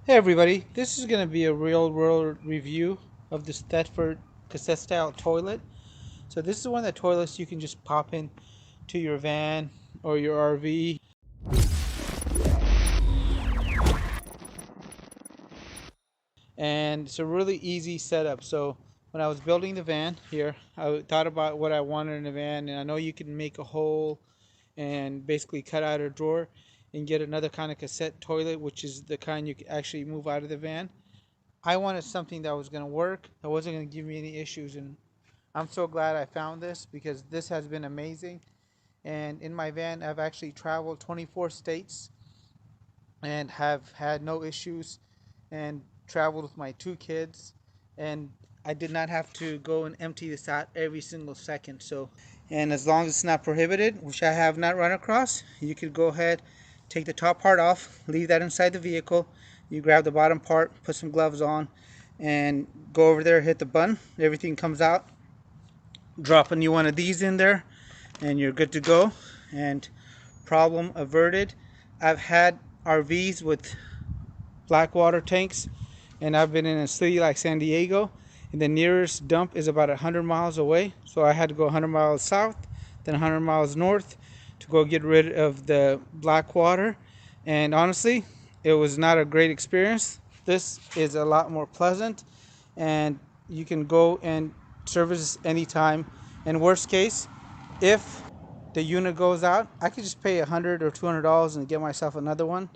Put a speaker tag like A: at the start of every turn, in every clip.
A: Hey everybody, this is going to be a real world review of this Thetford cassette style toilet. So this is one of the toilets you can just pop in to your van or your RV. And it's a really easy setup. So when I was building the van here, I thought about what I wanted in a van, and I know you can make a hole and basically cut out a drawer and get another kind of cassette toilet, which is the kind you can actually move out of the van. I wanted something that was going to work, that wasn't going to give me any issues, and I'm so glad I found this because this has been amazing. And in my van, I've actually traveled 24 states and have had no issues, and traveled with my two kids, and I did not have to go and empty this out every single second. So, and as long as it's not prohibited, which I have not run across, you could go ahead, take the top part off, leave that inside the vehicle. You grab the bottom part, put some gloves on, and go over there, hit the button. Everything comes out. Drop a new one of these in there, and you're good to go. And problem averted. I've had RVs with black water tanks, and I've been in a city like San Diego, and the nearest dump is about 100 miles away. So I had to go 100 miles south, then 100 miles north to go get rid of the black water. And honestly, it was not a great experience. This is a lot more pleasant, and you can go and service anytime. And worst case, if the unit goes out, I could just pay $100 or $200 and get myself another one,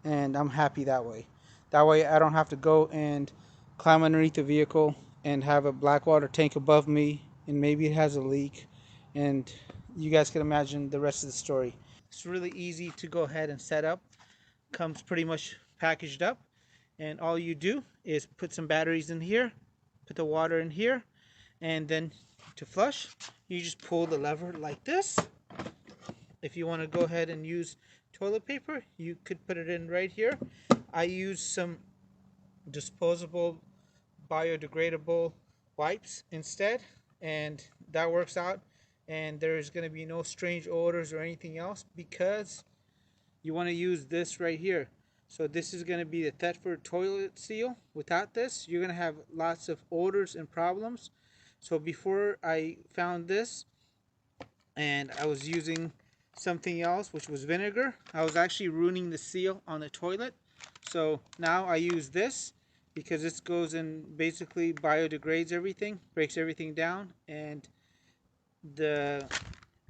A: and I'm happy that way. That way I don't have to go and climb underneath the vehicle and have a black water tank above me, and maybe it has a leak, and you guys can imagine the rest of the story. It's really easy to go ahead and set up. Comes pretty much packaged up, and all you do is put some batteries in here, put the water in here, and then to flush, you just pull the lever like this. If you want to go ahead and use toilet paper, you could put it in right here. I use some disposable biodegradable wipes instead, and that works out, and there's going to be no strange odors or anything else because you want to use this right here. So this is going to be the Thetford toilet seal. Without this, you're going to have lots of odors and problems. So before I found this, and I was using something else, which was vinegar, I was actually ruining the seal on the toilet. So now I use this because this goes and basically biodegrades everything, breaks everything down, and the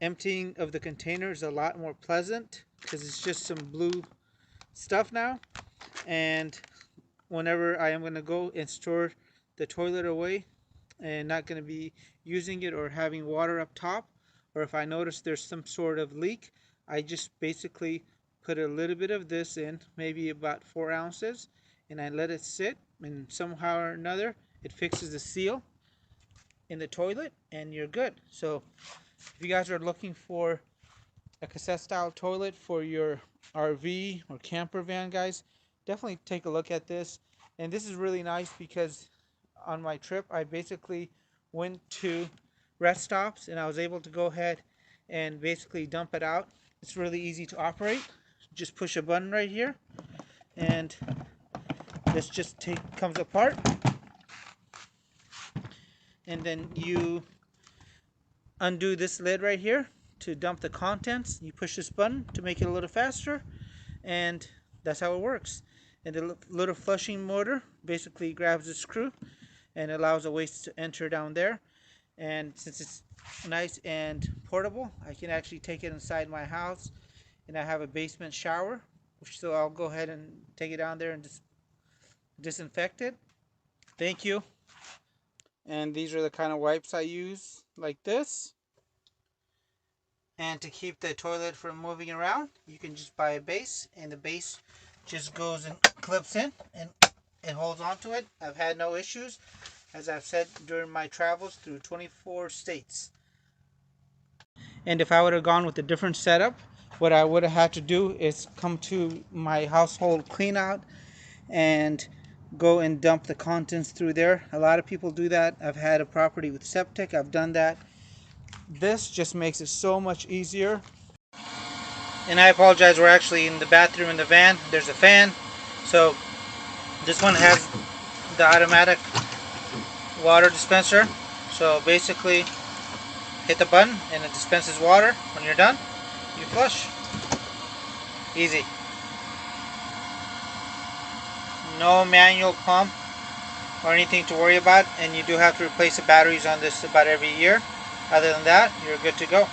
A: emptying of the container is a lot more pleasant because it's just some blue stuff now. And whenever I am going to go and store the toilet away and not going to be using it or having water up top, or if I notice there's some sort of leak, I just basically put a little bit of this in, maybe about 4 ounces, and I let it sit, and somehow or another it fixes the seal in the toilet, and you're good. So if you guys are looking for a cassette style toilet for your RV or camper van, guys, definitely take a look at this. And this is really nice because on my trip I basically went to rest stops and I was able to go ahead and basically dump it out. It's really easy to operate. Just push a button right here, and this just comes apart, and then you undo this lid right here to dump the contents. You push this button to make it a little faster, and that's how it works. And the little flushing motor basically grabs the screw and allows the waste to enter down there. And since it's nice and portable, I can actually take it inside my house, and I have a basement shower, so I'll go ahead and take it down there and just disinfect it. Thank you. And these are the kind of wipes I use, like this. And to keep the toilet from moving around, you can just buy a base, and the base just goes and clips in and it holds onto it. I've had no issues, as I've said, during my travels through 24 states. And if I would have gone with a different setup, what I would have had to do is come to my household clean out and go and dump the contents through there. A lot of people do that. I've had a property with septic. I've done that. This just makes it so much easier. And I apologize, we're actually in the bathroom in the van. There's a fan. So This one has the automatic water dispenser. So basically, hit the button and it dispenses water. When you're done, you flush. Easy. No manual pump or anything to worry about, and you do have to replace the batteries on this about every year. Other than that, you're good to go.